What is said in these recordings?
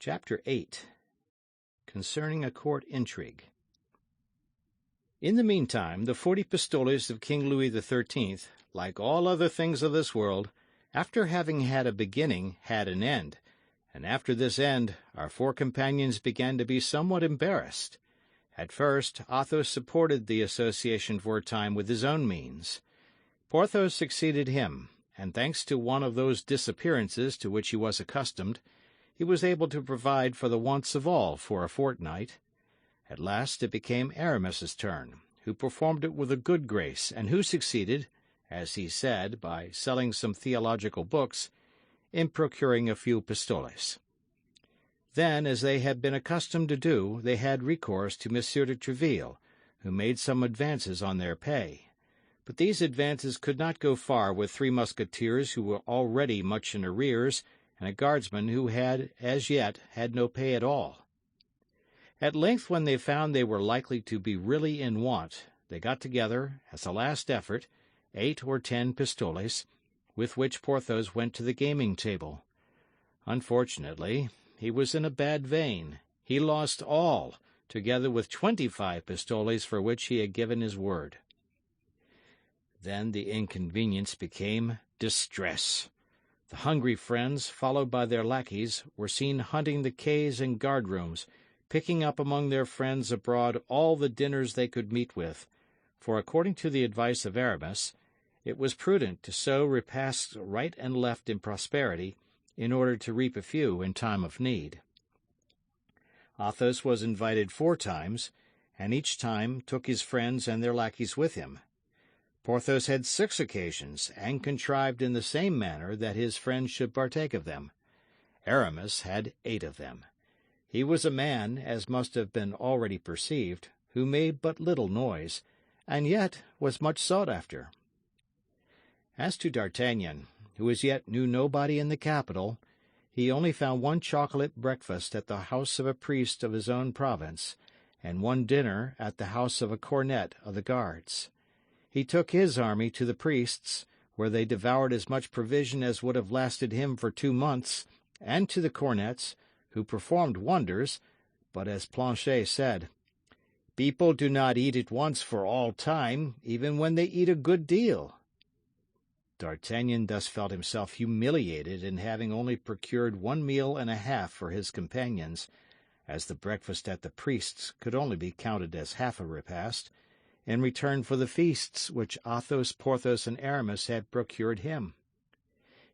Chapter 8. Concerning a Court Intrigue. In the meantime, the 40 pistoles of King Louis XIII, like all other things of this world, after having had a beginning, had an end, and after this end our four companions began to be somewhat embarrassed. At first, Athos supported the association for a time with his own means. Porthos succeeded him, and thanks to one of those disappearances to which he was accustomed, he was able to provide for the wants of all for a fortnight. At last it became Aramis's turn, who performed it with a good grace, and who succeeded, as he said, by selling some theological books, in procuring a few pistoles. Then, as they had been accustomed to do, they had recourse to Monsieur de Tréville, who made some advances on their pay. But these advances could not go far with 3 Musketeers who were already much in arrears, and a guardsman who had, as yet, had no pay at all. At length, when they found they were likely to be really in want, they got together, as a last effort, 8 or 10 pistoles, with which Porthos went to the gaming-table. Unfortunately, he was in a bad vein. He lost all, together with 25 pistoles for which he had given his word. Then the inconvenience became distress. The hungry friends, followed by their lackeys, were seen hunting the quays and guard-rooms, picking up among their friends abroad all the dinners they could meet with, for according to the advice of Aramis, it was prudent to sow repasts right and left in prosperity, in order to reap a few in time of need. Athos was invited 4 times, and each time took his friends and their lackeys with him. Porthos had 6 occasions, and contrived in the same manner that his friends should partake of them. Aramis had 8 of them. He was a man, as must have been already perceived, who made but little noise, and yet was much sought after. As to D'Artagnan, who as yet knew nobody in the capital, he only found 1 chocolate breakfast at the house of a priest of his own province, and 1 dinner at the house of a cornet of the Guards. He took his army to the priest's, where they devoured as much provision as would have lasted him for 2 months, and to the cornets, who performed wonders, but, as Planchet said, "People do not eat at once for all time, even when they eat a good deal." D'Artagnan thus felt himself humiliated in having only procured 1 meal and a half for his companions, as the breakfast at the priest's could only be counted as half a repast, in return for the feasts which Athos, Porthos, and Aramis had procured him.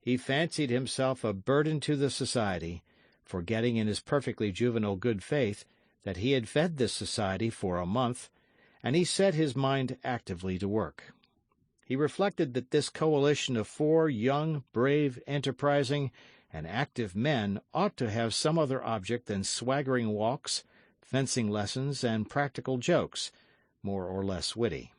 He fancied himself a burden to the society, forgetting in his perfectly juvenile good faith that he had fed this society for a month, and he set his mind actively to work. He reflected that this coalition of 4 young, brave, enterprising, and active men ought to have some other object than swaggering walks, fencing lessons, and practical jokes, more or less witty.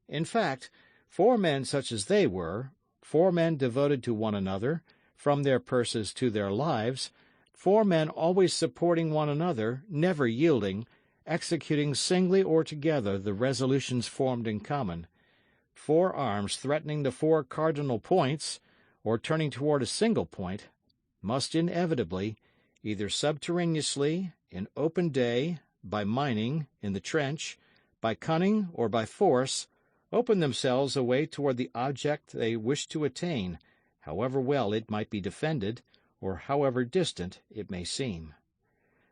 In fact, 4 men such as they were, 4 men devoted to one another, from their purses to their lives, 4 men always supporting one another, never yielding, executing singly or together the resolutions formed in common, 4 arms threatening the 4 cardinal points, or turning toward a single point, must inevitably, either subterraneously, in open day, by mining, in the trench, by cunning or by force, open themselves a way toward the object they wished to attain, however well it might be defended, or however distant it may seem.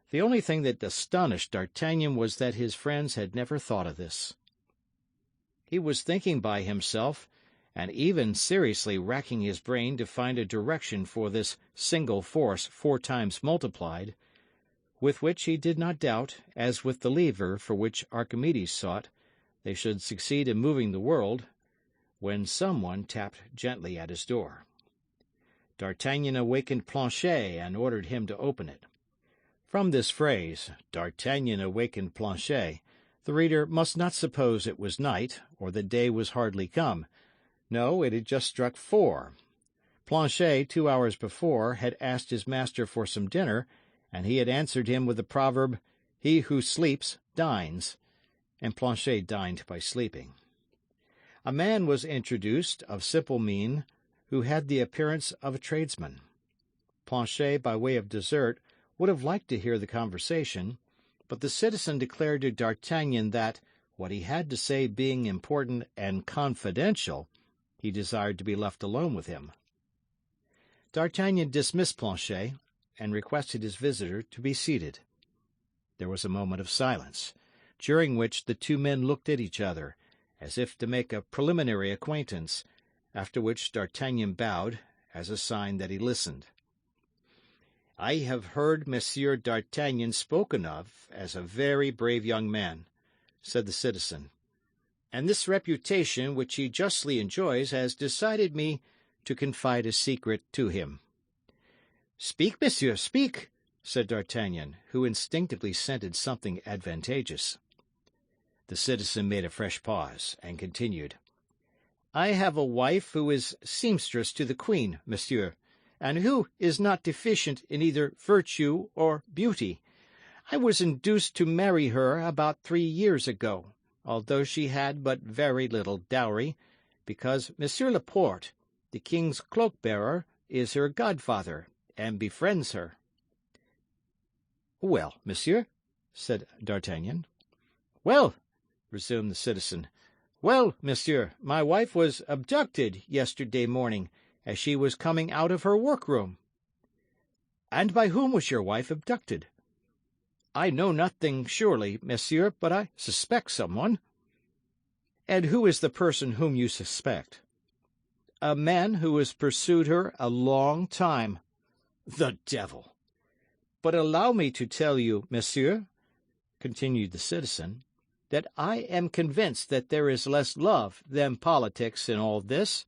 The only thing that astonished D'Artagnan was that his friends had never thought of this. He was thinking by himself, and even seriously racking his brain to find a direction for this single force 4 times multiplied, with which he did not doubt, as with the lever for which Archimedes sought, they should succeed in moving the world, when someone tapped gently at his door. D'Artagnan awakened Planchet and ordered him to open it. From this phrase, D'Artagnan awakened Planchet, the reader must not suppose it was night, or that day was hardly come. No, it had just struck 4. Planchet, 2 hours before, had asked his master for some dinner, and he had answered him with the proverb, "He who sleeps dines," and Planchet dined by sleeping. A man was introduced, of simple mien, who had the appearance of a tradesman. Planchet, by way of dessert, would have liked to hear the conversation, but the citizen declared to D'Artagnan that, what he had to say being important and confidential, he desired to be left alone with him. D'Artagnan dismissed Planchet, and requested his visitor to be seated. There was a moment of silence, during which the two men looked at each other, as if to make a preliminary acquaintance, after which D'Artagnan bowed, as a sign that he listened. "I have heard Monsieur d'Artagnan spoken of as a very brave young man," said the citizen, "and this reputation which he justly enjoys has decided me to confide a secret to him." "Speak, monsieur, speak," said D'Artagnan, who instinctively scented something advantageous. The citizen made a fresh pause, and continued. "I have a wife who is seamstress to the queen, monsieur, and who is not deficient in either virtue or beauty. I was induced to marry her about 3 years ago, although she had but very little dowry, because Monsieur Laporte, the king's cloak-bearer, is her godfather, and befriends her." "Well, monsieur?" said D'Artagnan. "Well," resumed the citizen, "well, monsieur, my wife was abducted yesterday morning, as she was coming out of her workroom." "And by whom was your wife abducted?" "I know nothing surely, monsieur, but I suspect someone." "And who is the person whom you suspect?" "A man who has pursued her a long time." "The devil!" "But allow me to tell you, monsieur," continued the citizen, "that I am convinced that there is less love than politics in all this."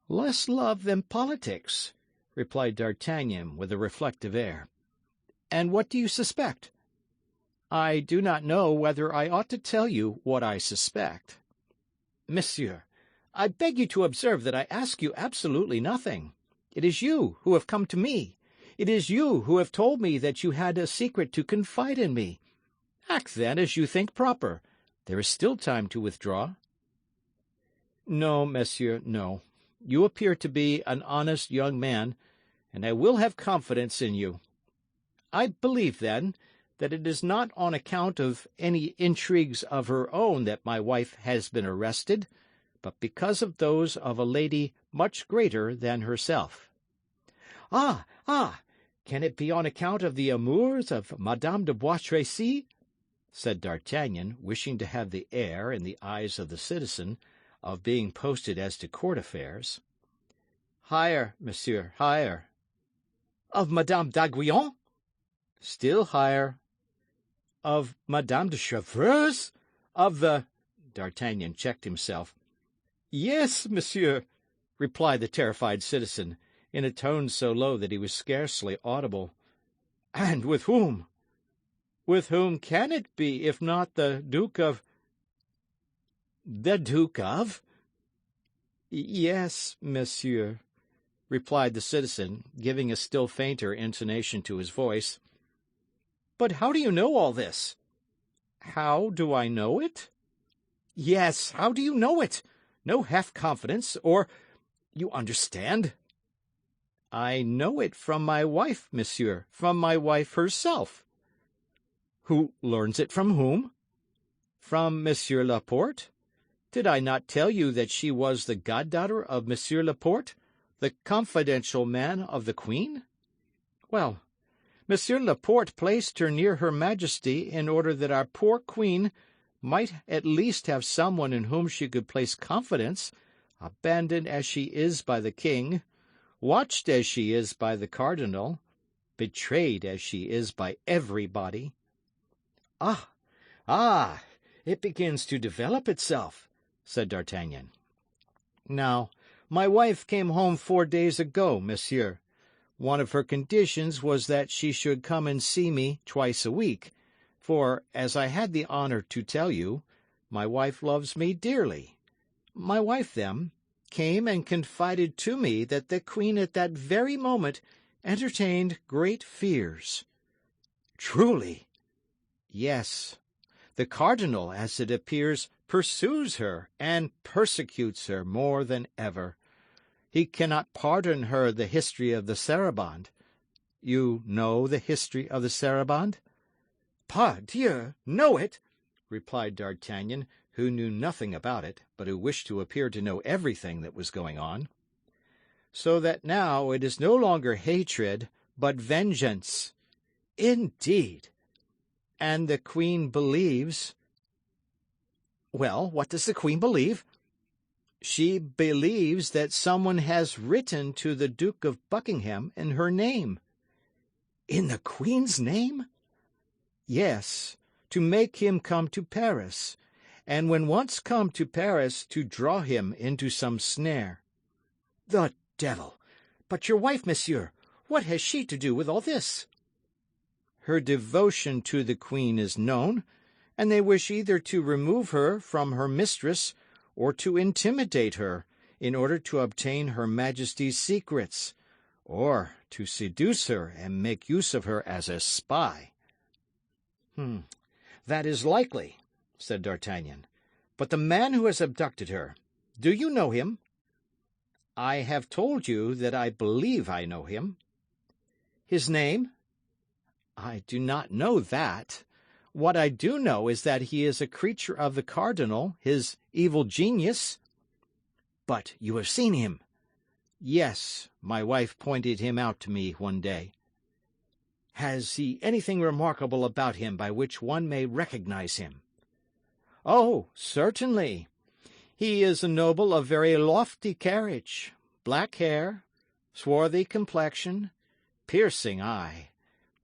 "Less love than politics," replied D'Artagnan, with a reflective air. "And what do you suspect?" "I do not know whether I ought to tell you what I suspect." "Monsieur, I beg you to observe that I ask you absolutely nothing. It is you who have come to me. It is you who have told me that you had a secret to confide in me. Act, then, as you think proper. There is still time to withdraw." "No, monsieur, no. You appear to be an honest young man, and I will have confidence in you. I believe, then, that it is not on account of any intrigues of her own that my wife has been arrested, but because of those of a lady much greater than herself." "Ah, ah! Can it be on account of the amours of Madame de Bois Tracy?" said D'Artagnan, wishing to have the air, in the eyes of the citizen, of being posted as to court affairs. "Higher, monsieur, higher." "Of Madame d'Aiguillon?" "Still higher." "Of Madame de Chevreuse? Of the—" D'Artagnan checked himself. "Yes, monsieur," replied the terrified citizen, in a tone so low that he was scarcely audible. "And with whom?" "With whom can it be, if not the Duke of—" "The Duke of—" "Yes, monsieur," replied the citizen, giving a still fainter intonation to his voice. "But how do you know all this?" "How do I know it?" "Yes, how do you know it? No half-confidence, or— You understand?" "I know it from my wife, monsieur, from my wife herself." "Who learns it from whom?" "From Monsieur Laporte. Did I not tell you that she was the goddaughter of Monsieur Laporte, the confidential man of the queen? Well, Monsieur Laporte placed her near her Majesty in order that our poor queen might at least have someone in whom she could place confidence, abandoned as she is by the king, watched as she is by the cardinal, betrayed as she is by everybody." "Ah, ah! It begins to develop itself," said D'Artagnan. "Now, my wife came home 4 days ago, monsieur. One of her conditions was that she should come and see me twice a week, for, as I had the honor to tell you, my wife loves me dearly. My wife, then, came and confided to me that the queen at that very moment entertained great fears." "Truly?" "Yes. The cardinal, as it appears, pursues her and persecutes her more than ever. He cannot pardon her the history of the Saraband. You know the history of the Sarabande?" "Pardieu, know it!" replied D'Artagnan, who knew nothing about it, but who wished to appear to know everything that was going on. "So that now it is no longer hatred, but vengeance." "Indeed!" "And the queen believes—" "Well, what does the queen believe?" "She believes that someone has written to the Duke of Buckingham in her name." "In the queen's name?" "Yes, to make him come to Paris, and when once come to Paris, to draw him into some snare." "The devil! But your wife, monsieur, what has she to do with all this?" "Her devotion to the queen is known, and they wish either to remove her from her mistress or to intimidate her, in order to obtain her Majesty's secrets, or to seduce her and make use of her as a spy." "That is likely," said D'Artagnan. "But the man who has abducted her, do you know him?" "I have told you that I believe I know him." "His name?" "I do not know that. What I do know is that he is a creature of the cardinal, his evil genius." "But you have seen him?" "Yes, my wife pointed him out to me one day." "Has he anything remarkable about him by which one may recognize him?" "Oh, certainly. He is a noble of very lofty carriage, black hair, swarthy complexion, piercing eye,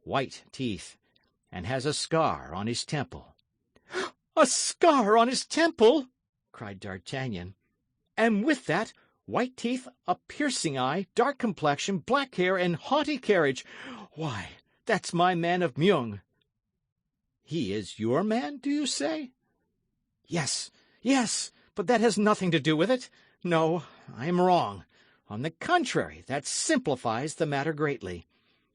white teeth, and has a scar on his temple." "A scar on his temple!" cried D'Artagnan. "And with that, white teeth, a piercing eye, dark complexion, black hair, and haughty carriage. Why, that's my man of Meung." "He is your man, do you say?" "Yes, yes, but that has nothing to do with it. No, I am wrong. On the contrary, that simplifies the matter greatly.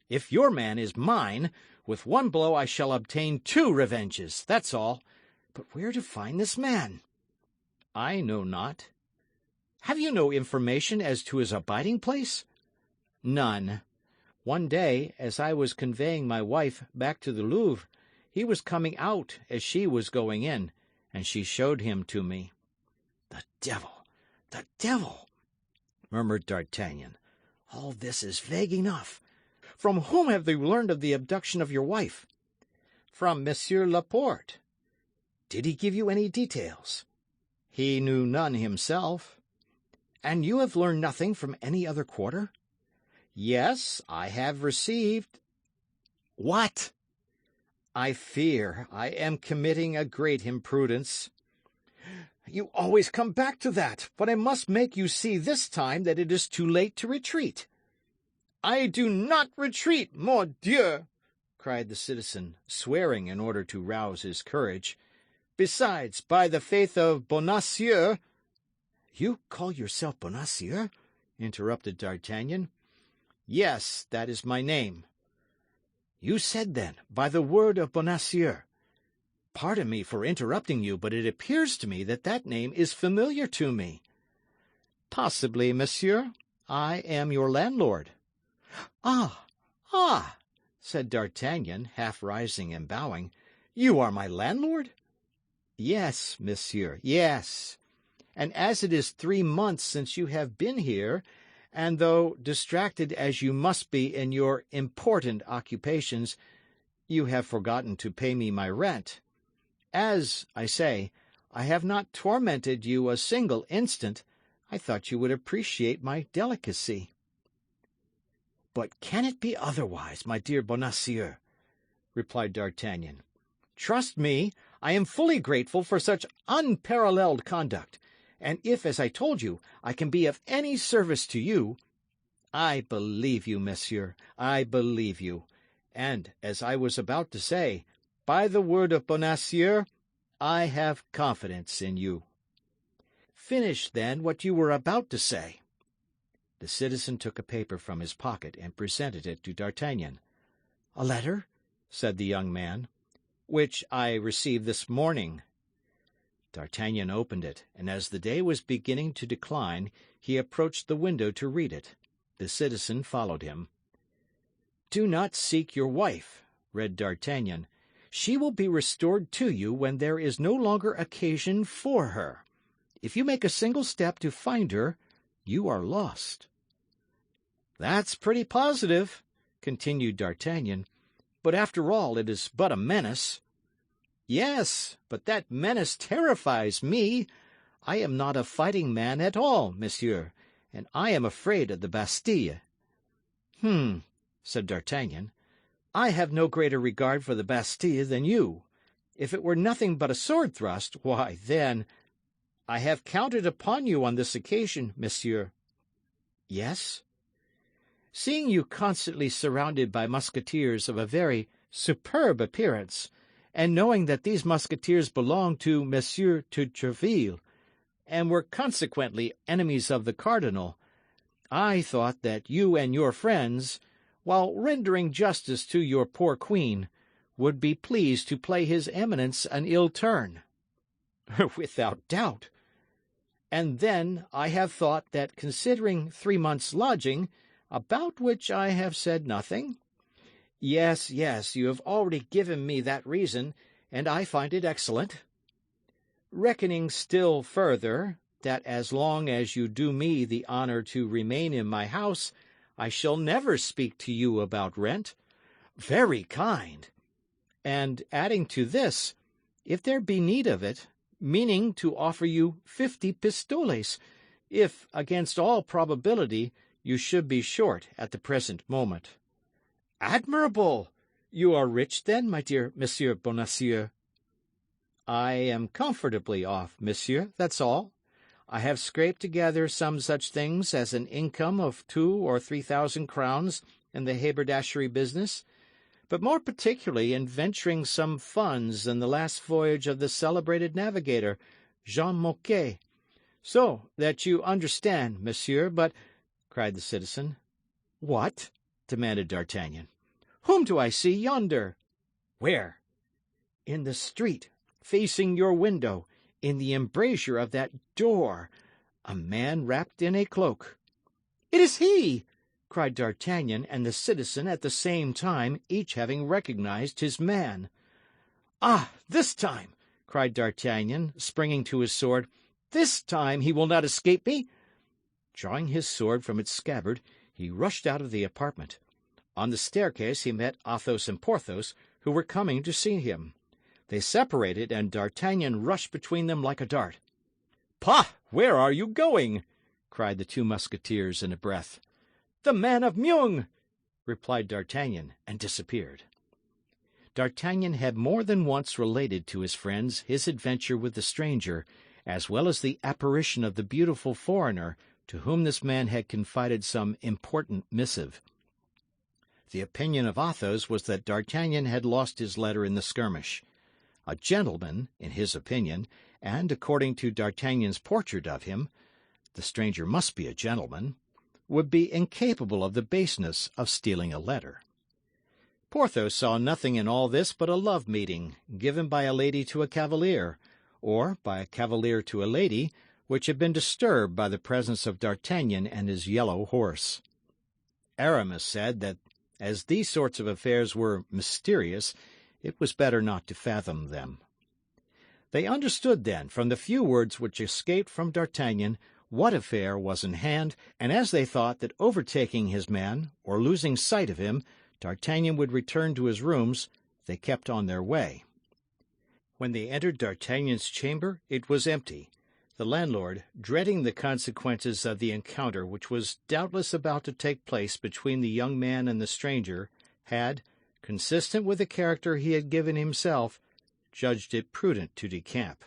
If your man is mine, with one blow I shall obtain 2 revenges, that's all. But where to find this man?" "I know not." "Have you no information as to his abiding place?" "None. One day, as I was conveying my wife back to the Louvre, he was coming out as she was going in, and she showed him to me." "The devil! The devil!" murmured D'Artagnan. "All this is vague enough. From whom have you learned of the abduction of your wife?" "From Monsieur Laporte." "Did he give you any details?" "He knew none himself." "And you have learned nothing from any other quarter?" "Yes, I have received—" "What?" "I fear I am committing a great imprudence." "You always come back to that, but I must make you see this time that it is too late to retreat." "I do not retreat, mordieu!" cried the citizen, swearing in order to rouse his courage. "Besides, by the faith of Bonacieux—" "You call yourself Bonacieux?" interrupted D'Artagnan. "Yes, that is my name." "You said, then, by the word of Bonacieux. Pardon me for interrupting you, but it appears to me that that name is familiar to me." "Possibly, monsieur. I am your landlord." "Ah, ah!" said D'Artagnan, half rising and bowing. "You are my landlord?" "Yes, monsieur, yes. And as it is 3 months since you have been here, and though distracted as you must be in your important occupations, you have forgotten to pay me my rent. As, I say, I have not tormented you a single instant, I thought you would appreciate my delicacy." "But can it be otherwise, my dear Bonacieux?" replied D'Artagnan. "Trust me, I am fully grateful for such unparalleled conduct, and if, as I told you, I can be of any service to you—" "I believe you, monsieur, I believe you. And, as I was about to say, by the word of Bonacieux, I have confidence in you." "Finish, then, what you were about to say." The citizen took a paper from his pocket and presented it to D'Artagnan. "A letter?" said the young man. "Which I received this morning." D'Artagnan opened it, and as the day was beginning to decline, he approached the window to read it. The citizen followed him. "Do not seek your wife," read D'Artagnan. "She will be restored to you when there is no longer occasion for her. If you make a single step to find her, you are lost." "That's pretty positive," continued D'Artagnan. "But after all, it is but a menace." "Yes, but that menace terrifies me. I am not a fighting man at all, monsieur, and I am afraid of the Bastille." Said D'Artagnan. "I have no greater regard for the Bastille than you. If it were nothing but a sword thrust, why, then— I have counted upon you on this occasion, monsieur." "Yes?" "Seeing you constantly surrounded by musketeers of a very superb appearance, and knowing that these musketeers belonged to Monsieur de Treville, and were consequently enemies of the cardinal, I thought that you and your friends, while rendering justice to your poor queen, would be pleased to play his Eminence an ill turn." "Without doubt." "And then I have thought that considering 3 months' lodging, about which I have said nothing— Yes, you have already given me that reason, and I find it excellent. Reckoning still further, that as long as you do me the honour to remain in my house, I shall never speak to you about rent." "Very kind." "And adding to this, if there be need of it, meaning to offer you 50 pistoles, if, against all probability, you should be short at the present moment." "Admirable! You are rich, then, my dear Monsieur Bonacieux?" "I am comfortably off, monsieur, that's all. I have scraped together some such things as an income of 2,000 or 3,000 crowns in the haberdashery business, but more particularly in venturing some funds in the last voyage of the celebrated navigator, Jean Moquet. So that you understand, monsieur, but—" cried the citizen. "What?" demanded D'Artagnan. "Whom do I see yonder?" "Where?" "In the street, facing your window, in the embrasure of that door, a man wrapped in a cloak." "It is he!" cried D'Artagnan and the citizen at the same time, each having recognized his man. "Ah, this time," cried D'Artagnan, springing to his sword, "this time he will not escape me." Drawing his sword from its scabbard, he rushed out of the apartment. On the staircase he met Athos and Porthos, who were coming to see him. They separated, and D'Artagnan rushed between them like a dart. "Pah! Where are you going?" cried the 2 Musketeers in a breath. "The man of Meung!" replied D'Artagnan, and disappeared. D'Artagnan had more than once related to his friends his adventure with the stranger, as well as the apparition of the beautiful foreigner, to whom this man had confided some important missive. The opinion of Athos was that D'Artagnan had lost his letter in the skirmish. A gentleman, in his opinion, and according to D'Artagnan's portrait of him, the stranger must be a gentleman, would be incapable of the baseness of stealing a letter. Porthos saw nothing in all this but a love-meeting, given by a lady to a cavalier, or by a cavalier to a lady, which had been disturbed by the presence of D'Artagnan and his yellow horse. Aramis said that, as these sorts of affairs were mysterious, it was better not to fathom them. They understood, then, from the few words which escaped from D'Artagnan, what affair was in hand, and as they thought that overtaking his man, or losing sight of him, D'Artagnan would return to his rooms, they kept on their way. When they entered D'Artagnan's chamber, it was empty. The landlord, dreading the consequences of the encounter which was doubtless about to take place between the young man and the stranger, had, consistent with the character he had given himself, judged it prudent to decamp.